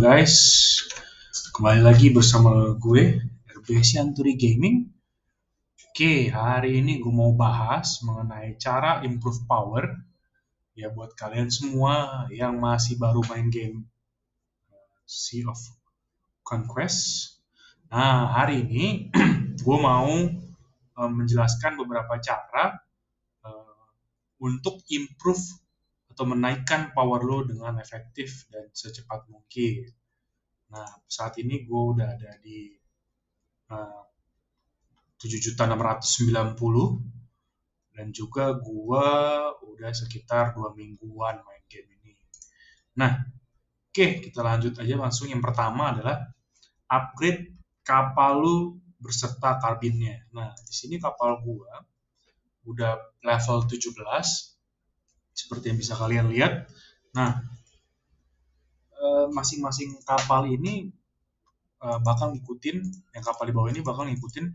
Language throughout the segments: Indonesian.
Guys, kembali lagi bersama gue RB Sianturi Gaming. Oke, hari ini gue mau bahas mengenai cara improve power ya buat kalian semua yang masih baru main game Sea of Conquest. Nah, hari ini gue mau menjelaskan beberapa cara untuk improve atau menaikkan power lo dengan efektif dan secepat mungkin. Nah, saat ini gue udah ada di 7.690 dan juga gue udah sekitar 2 mingguan main game ini. Nah, oke, kita lanjut aja langsung. Yang pertama adalah upgrade kapal lu berserta karbinnya. Nah, di sini kapal gue udah level 17 seperti yang bisa kalian lihat. Nah, masing-masing kapal ini bakal ngikutin, yang kapal di bawah ini bakal ngikutin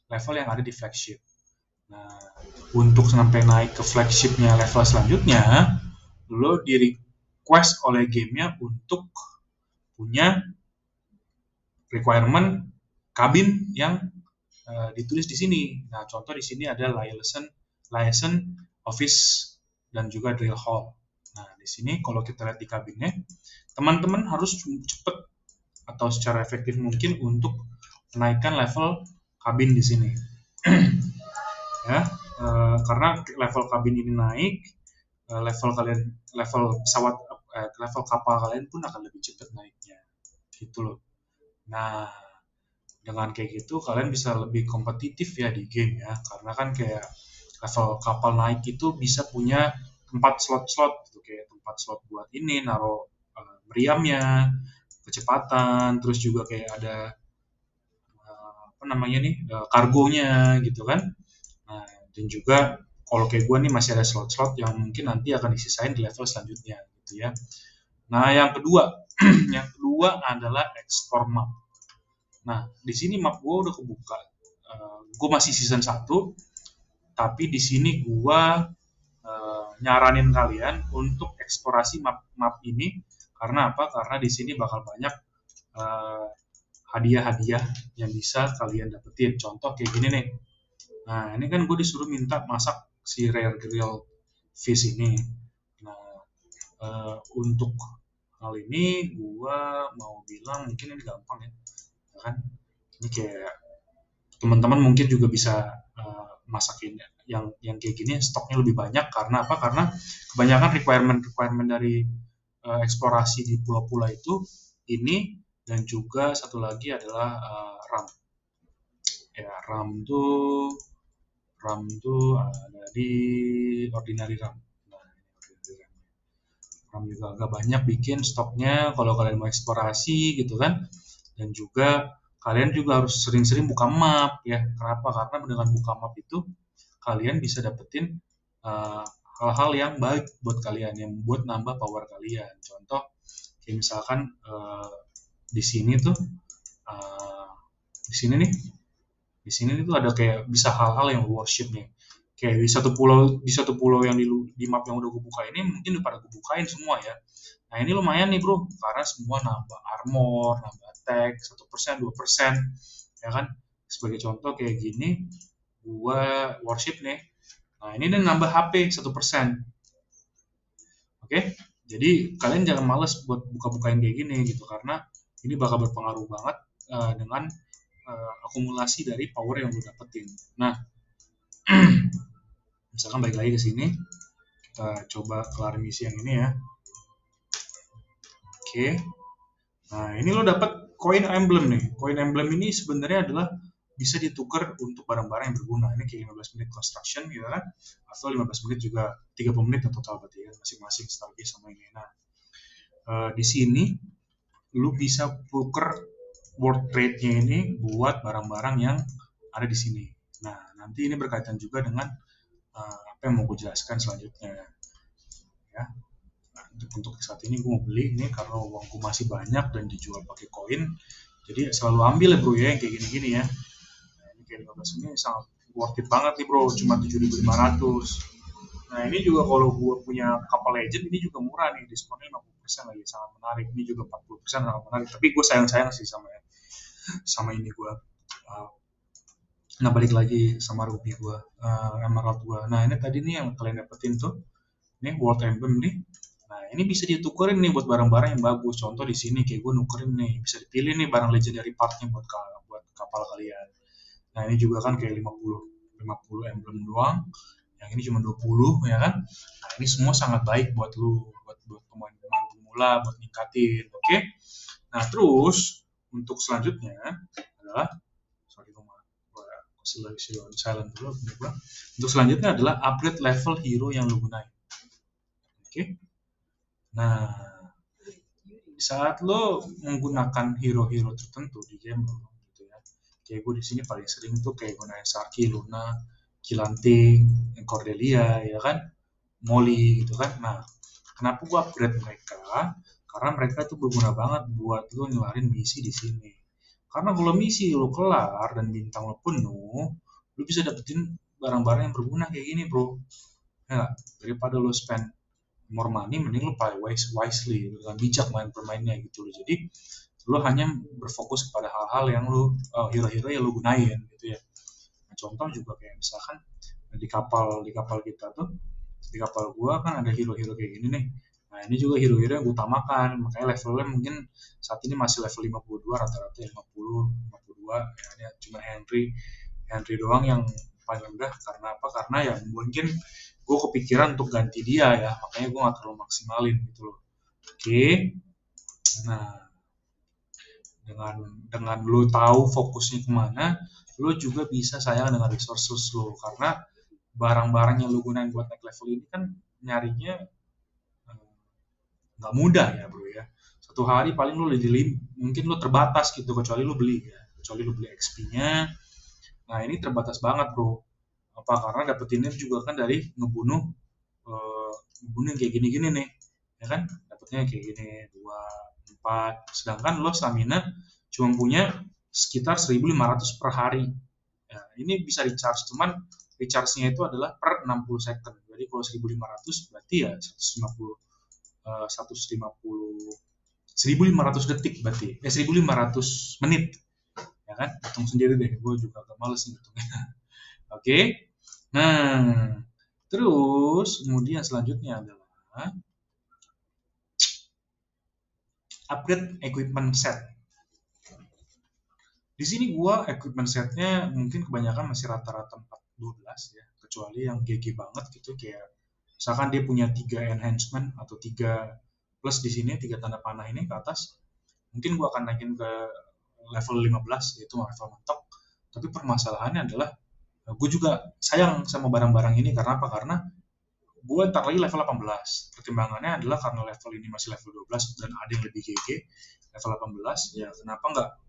level yang ada di flagship. Nah, untuk sampai naik ke flagshipnya level selanjutnya, lo di request oleh gamenya untuk punya requirement kabin yang ditulis di sini. Nah, contoh di sini ada liaison office dan juga drill hall. Nah, di sini kalau kita lihat di kabinnya, teman-teman harus cepat atau secara efektif mungkin untuk menaikkan level kabin di sini. Ya, karena level kabin ini naik, level pesawat, level kapal kalian pun akan lebih cepat naiknya, gitu loh. Nah, dengan kayak gitu kalian bisa lebih kompetitif ya di game ya, karena kan kayak level kapal naik itu bisa punya tempat slot-slot gitu, kayak tempat slot buat ini naruh meriamnya, kecepatan, terus juga kayak ada kargonya gitu kan. Nah, dan juga kalau kayak gue nih masih ada slot-slot yang mungkin nanti akan disisain di level selanjutnya gitu ya. Nah, yang kedua, yang kedua adalah explore map. Nah, di sini map gue udah kebuka. Gue masih season 1, tapi di sini gue nyaranin kalian untuk eksplorasi map ini. Karena apa? Karena di sini bakal banyak hadiah-hadiah yang bisa kalian dapetin. Contoh kayak gini nih. Nah, ini kan gue disuruh minta masak si rare grilled fish ini. Nah, untuk hal ini gue mau bilang mungkin ini gampang ya kan? Ini kayak teman-teman mungkin juga bisa masakin yang kayak gini stoknya lebih banyak. Karena apa? Karena kebanyakan requirement dari eksplorasi di pulau-pulau itu ini, dan juga satu lagi adalah RAM. Ya, RAM tuh ada di ordinary RAM. Nah, RAM juga agak banyak bikin stoknya kalau kalian mau eksplorasi gitu kan. Dan juga kalian juga harus sering-sering buka map ya. Kenapa? Karena dengan buka map itu kalian bisa dapetin hal-hal yang baik buat kalian, yang buat nambah power kalian. Contoh kayak misalkan di sini tuh di sini nih tuh ada kayak bisa hal-hal yang worship nih, kayak di satu pulau yang di map yang udah gue buka ini mungkin udah pada gue bukain semua ya. Nah, ini lumayan nih bro, karena semua nambah armor, nambah attack 1%, 2%, ya kan. Sebagai contoh kayak gini, gua worship nih. Nah, ini nih nambah HP 1%. Oke, jadi kalian jangan males buat buka-bukain kayak gini gitu, karena ini bakal berpengaruh banget dengan akumulasi dari power yang lu dapetin. Nah, misalkan balik lagi ke sini, kita coba kelar misi yang ini ya. Oke. Nah, ini lo dapat koin emblem nih. Koin emblem ini sebenarnya adalah bisa ditukar untuk barang-barang yang berguna. Ini kayak 15 menit construction gitu kan. Atau 15 menit juga 30 menit total berarti ya, masing-masing stargaze sama ini. Nah, di sini lu bisa tukar world trade-nya ini buat barang-barang yang ada di sini. Nah, nanti ini berkaitan juga dengan apa yang mau gue jelaskan selanjutnya ya. Nah, untuk saat ini gue mau beli ini karena uangku masih banyak dan dijual pakai koin, jadi selalu ambil ya bro ya yang kayak gini-gini ya. Nah, ini kayak 15 ini sangat worth it banget nih bro, cuma 7.500. Nah, ini juga kalau gue punya kapal legend ini juga murah nih, diskonnya 40% lagi, sangat menarik. Ini juga 40% sangat menarik, tapi gue sayang sih sama ini gue. Nah, balik lagi sama ruby gue, emerald gue. Nah, ini tadi nih yang kalian dapetin tuh, ini world emblem nih. Nah, ini bisa ditukerin nih buat barang-barang yang bagus. Contoh di sini kayak gue nukerin nih, bisa dipilih nih barang legendary partnya buat kapal kalian. Nah, ini juga kan kayak 50 emblem doang. Yang ini cuma 20 ya kan. Nah, ini semua sangat baik buat lu, buat pemain-pemain pemula, buat ningkatin. Oke. Nah, terus untuk selanjutnya adalah silent dulu. Untuk selanjutnya adalah upgrade level hero yang lu gunain. Oke. Nah, di saat lo menggunakan hero-hero tertentu di game lo, gitu ya. Kayak gue di sini paling sering tuh kayak gunain Sharky, Luna, Kilanting, Cordelia, ya kan, Molly, gitu kan. Nah, kenapa gue upgrade mereka? Karena mereka tuh berguna banget buat lo nyelarin misi di sini. Karena kalau misi lo kelar dan bintang lo penuh, lo bisa dapetin barang-barang yang berguna kayak gini, bro. Ya, daripada lo spend more money, mending lo pakai wisely, dengan bijak main permainnya gitu loh. Jadi lo hanya berfokus kepada hal-hal yang lo hero-hero yang lo gunain gitu ya. Nah, contoh juga kayak misalkan di kapal kita tuh, di kapal gua kan ada hero-hero kayak gini nih. Nah, ini juga hero-hero yang gue utamakan, makanya levelnya mungkin saat ini masih level 52, rata-rata 52 ya, cuma Henry doang yang paling rendah. Karena apa? Karena ya mungkin gue kepikiran untuk ganti dia ya, makanya gue gak terlalu maksimalin gitu loh. Oke. Nah, dengan lo tahu fokusnya kemana, lo juga bisa sayang dengan resources lo, karena barang-barang yang lo gunain buat naik level ini kan nyarinya nggak mudah ya bro ya. Satu hari paling lo mungkin lo terbatas gitu, kecuali lo beli XP-nya. Nah, ini terbatas banget bro. Apa? Karena dapetinnya juga kan dari ngebunuh yang kayak gini-gini nih, ya kan, dapetnya kayak gini 2, 4, sedangkan lo stamina cuma punya sekitar 1.500 per hari. Ya, ini bisa recharge, cuman recharge-nya itu adalah per 60 second. Jadi kalau 1.500 berarti ya 1.500 detik berarti, 1.500 menit, ya kan? Hitung sendiri deh, gue juga agak males ngitungnya. Oke. Nah, terus kemudian selanjutnya adalah upgrade equipment set. Di sini gua equipment setnya mungkin kebanyakan masih rata-rata 412 ya, kecuali yang GG banget gitu, kayak misalkan dia punya 3 enhancement atau 3 plus di sini, 3 tanda panah ini ke atas. Mungkin gua akan naikin ke level 15, yaitu level mentok. Tapi permasalahannya adalah gue juga sayang sama barang-barang ini. Karena apa? Karena gue ntar lagi level 18. Pertimbangannya adalah karena level ini masih level 12 dan ada yang lebih GG level 18, ya kenapa nggak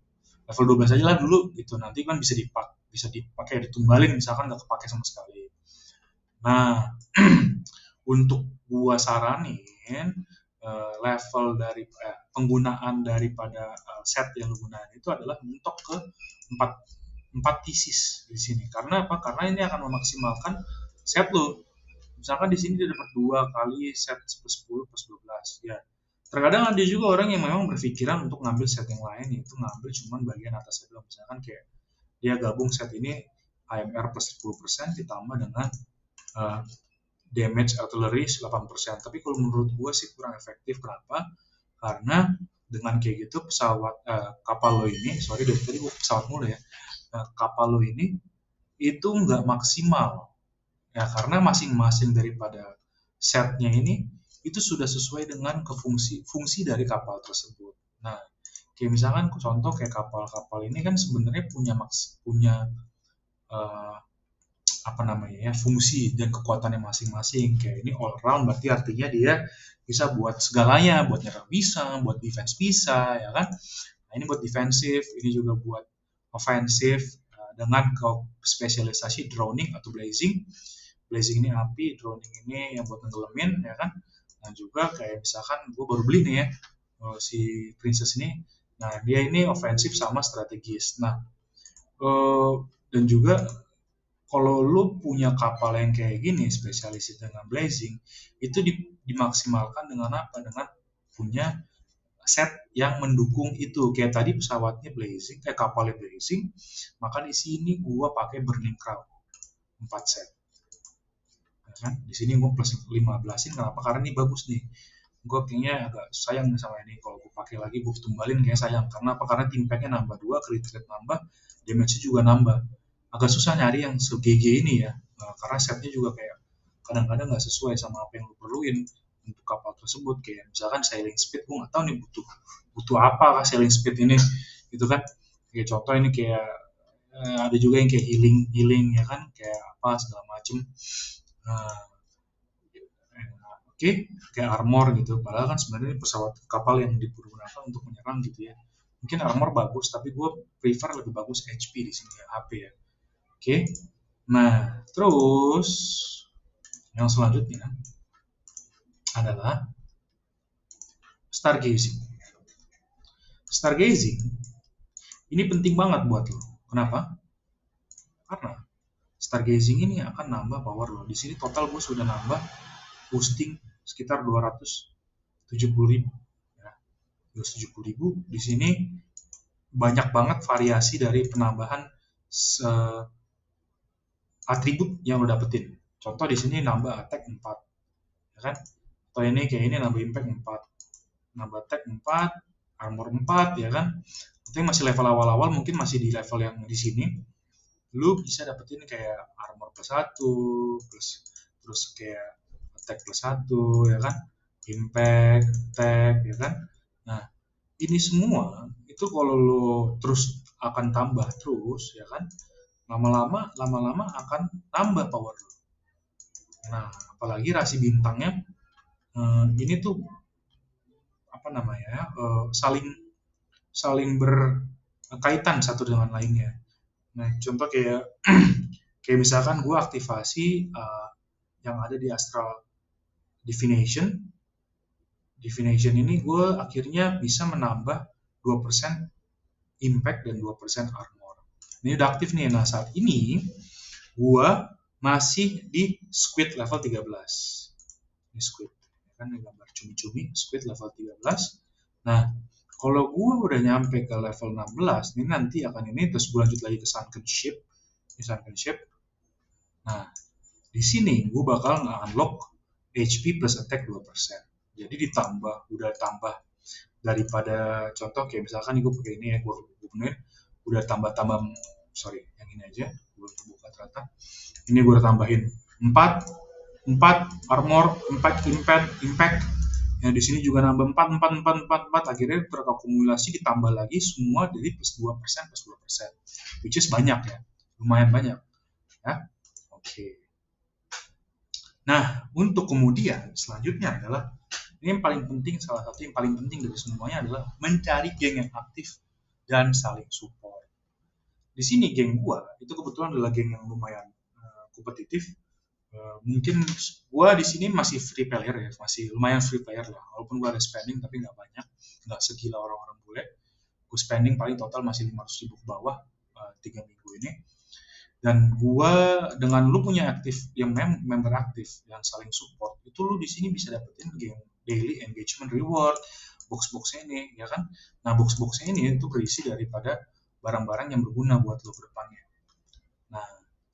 level 12 aja lah dulu gitu, nanti kan bisa dipakai ditumbalin misalkan nggak kepake sama sekali. Nah, untuk gua saranin level dari penggunaan daripada set yang lu gunain itu adalah mentok ke 4 pieces di sini. Karena apa? Karena ini akan memaksimalkan set lu. Misalkan di sini dia dapat 2 kali set plus 10 plus 12 ya. Terkadang ada juga orang yang memang berpikiran untuk ngambil set yang lain, yaitu ngambil cuman bagian atasnya doang. Misalkan kayak dia gabung set ini AMR plus 10% ditambah dengan damage artillery 8%. Tapi kalau menurut gue sih kurang efektif. Kenapa? Karena dengan kayak gitu kapal lo ini, sorry dari tadi gue pesawat mulu ya, kapal lo ini itu nggak maksimal ya, karena masing-masing daripada setnya ini itu sudah sesuai dengan fungsi dari kapal tersebut. Nah, kayak misalkan contoh kayak kapal-kapal ini kan sebenarnya punya fungsi dan kekuatannya masing-masing. Kayak ini all round, berarti artinya dia bisa buat segalanya, buat nyerang bisa, buat defense bisa, ya kan? Nah, ini buat defensif, ini juga buat offensif dengan spesialisasi drowning atau blazing. Blazing ini api, drowning ini yang buat nenggelamin, ya kan? Nah, juga kayak misalkan gue baru beli nih ya si Princess ini. Nah, dia ini ofensif sama strategis. Nah, dan juga kalau lu punya kapal yang kayak gini spesialis dengan blazing, itu dimaksimalkan dengan apa? Dengan punya set yang mendukung itu. Kayak tadi pesawatnya Blazing, kapalnya Blazing, maka di sini gua pakai Burning Crown 4 set. Ya kan? Di sini gua plus 15-in, kenapa? Karena ini bagus nih. Gue kayaknya agak sayang nih sama ini, kalau gue pakai lagi gue tumbalin kayaknya sayang. Karena apa? Karena timpaknya nambah 2, crit rate nambah, damage-nya juga nambah. Agak susah nyari yang se-GG ini ya, karena setnya juga kayak kadang-kadang nggak sesuai sama apa yang lo perluin untuk kapal tersebut. Kayak misalkan sailing speed, gue nggak tahu nih butuh apa sailing speed ini, gitu kan. Kayak contoh ini kayak ada juga yang kayak healing ya kan, kayak apa segala macem. Oke, kayak armor gitu. Padahal kan sebenarnya pesawat kapal yang dipergunakan untuk menyerang gitu ya. Mungkin armor bagus, tapi gue prefer lebih bagus HP di sini ya, HP ya. Oke. Nah, terus yang selanjutnya adalah stargazing. Stargazing ini penting banget buat lo. Kenapa? Karena stargazing ini akan nambah power lo. Di sini total gue sudah nambah boosting sekitar 270.000 ya. 270.000 di sini banyak banget variasi dari penambahan atribut yang lo dapetin. Contoh di sini nambah attack 4 ya kan, atau ini kayak ini nambah impact 4, nambah attack 4, armor 4 ya kan. Itu masih level awal-awal, mungkin masih di level yang di sini lu bisa dapetin kayak armor plus 1 terus kayak attack plus 1 ya kan, impact, attack ya kan. Nah, ini semua itu kalau lo terus akan tambah terus ya kan, lama-lama akan tambah power lo. Nah, apalagi rasi bintangnya ini tuh apa namanya saling berkaitan satu dengan lainnya. Nah, contoh kayak kayak misalkan gue aktivasi yang ada di Astral Divination ini gue akhirnya bisa menambah 2% impact dan 2% armor. Ini udah aktif nih. Nah, saat ini gue masih di squid level 13. Ini squid. Kan ini gambar cumi-cumi, squid level 13. Nah, kalau gue udah nyampe ke level 16, ini nanti akan ini, terus gue lanjut lagi ke Sunken Ship. Ini Sunken Ship. Nah, di sini gue bakal nge-unlock HP plus attack 2%. Jadi udah tambah daripada contoh kayak misalkan gue pakai ini ya, gue benerin, udah sorry, yang ini aja, gue buka ternyata. Ini gue udah tambahin 4 armor, 4 impact. Ya, di sini juga nambah 4, akhirnya terakumulasi ditambah lagi semua dari plus 2%, which is banyak ya, lumayan banyak ya. Oke. Nah, untuk kemudian selanjutnya adalah ini yang paling penting, salah satu yang paling penting dari semuanya adalah mencari geng yang aktif dan saling support. Di sini geng gua itu kebetulan adalah geng yang lumayan kompetitif. Mungkin gua di sini masih free player ya, masih lumayan free player lah. Walaupun gua ada spending tapi nggak banyak, nggak segila orang-orang bule. Gua spending paling total masih 500.000 ke bawah 3 minggu ini. Dan gua dengan lu punya aktif yang member aktif yang saling support, itu lu di sini bisa dapetin geng daily engagement reward, box-boxnya ini ya kan. Nah, box-boxnya ini itu berisi daripada barang-barang yang berguna buat lo ke depannya. Nah,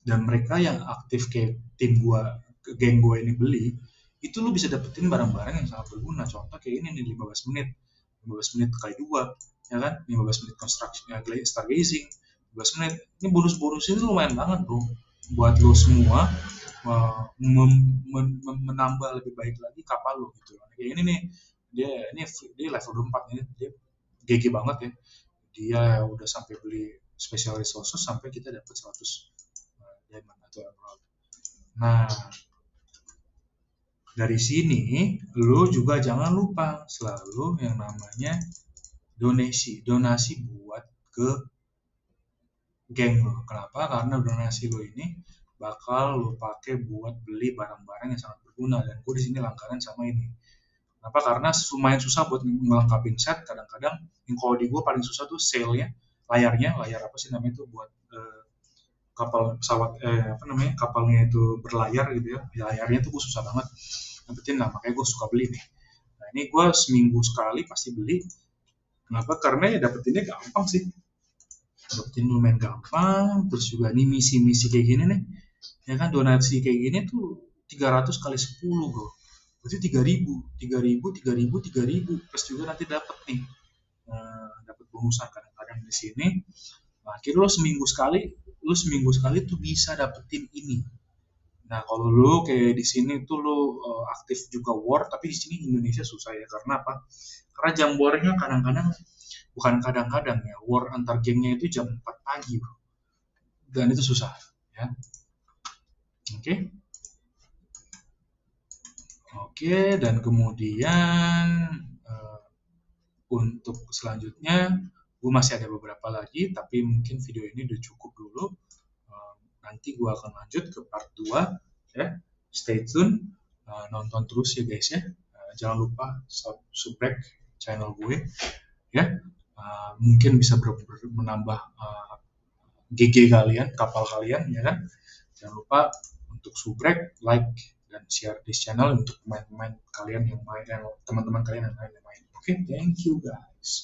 dan mereka yang aktif kayak tim gua, geng gua ini beli, itu lu bisa dapetin barang-barang yang sangat berguna. Contoh kayak ini nih, 15 menit kali 2 ya kan, 15 menit construction stargazing, 15 menit. Ini bonus-bonus itu lumayan banget bro buat lo semua menambah lebih baik lagi kapal lo gitu. Kayak ini nih, dia level 4 ini, dia GG banget ya. Dia udah sampai beli special resources sampai kita dapat 100 diamond atau emerald. Nah, dari sini lo juga jangan lupa selalu yang namanya donasi buat ke geng lo. Kenapa? Karena donasi lo ini bakal lo pakai buat beli barang-barang yang sangat berguna, dan gue di sini langganan sama ini. Kenapa? Karena lumayan susah buat ngelengkapin set. Kadang-kadang yang kalau di gue paling susah tuh sale-nya, layar apa sih namanya itu buat kapal pesawat kapalnya itu berlayar gitu ya. Layarnya tuh gue susah banget dapetin lah, makanya gue suka beli nih. Nah, ini gue seminggu sekali pasti beli. Kenapa? Karena ya dapetinnya gampang sih. Dapetin lumayan gampang. Terus juga nih misi-misi kayak gini nih. Ya kan donasi kayak gini tuh 300 kali 10 bro. Berarti 3.000. Plus juga nanti dapet nih. Dapat bonusan kadang-kadang di sini. Nah, akhirnya lo seminggu sekali tuh bisa dapetin ini. Nah, kalau lo kayak di sini tuh lo aktif juga war, tapi di sini Indonesia susah ya. Karena apa? Karena jam warnya kadang-kadang, bukan kadang-kadang ya, war antar gengnya itu jam 4 pagi, bro. Dan itu susah, ya. Oke. Oke, dan kemudian untuk selanjutnya, gue masih ada beberapa lagi, tapi mungkin video ini udah cukup dulu. Nanti gue akan lanjut ke part 2, ya. Stay tune, nonton terus ya guys ya. Jangan lupa subscribe channel gue, ya. Mungkin bisa menambah GG kalian, kapal kalian, ya kan. Jangan lupa untuk subscribe, like, dan share di channel untuk pemain-pemain kalian yang main, teman-teman kalian yang main. Oke, thank you guys.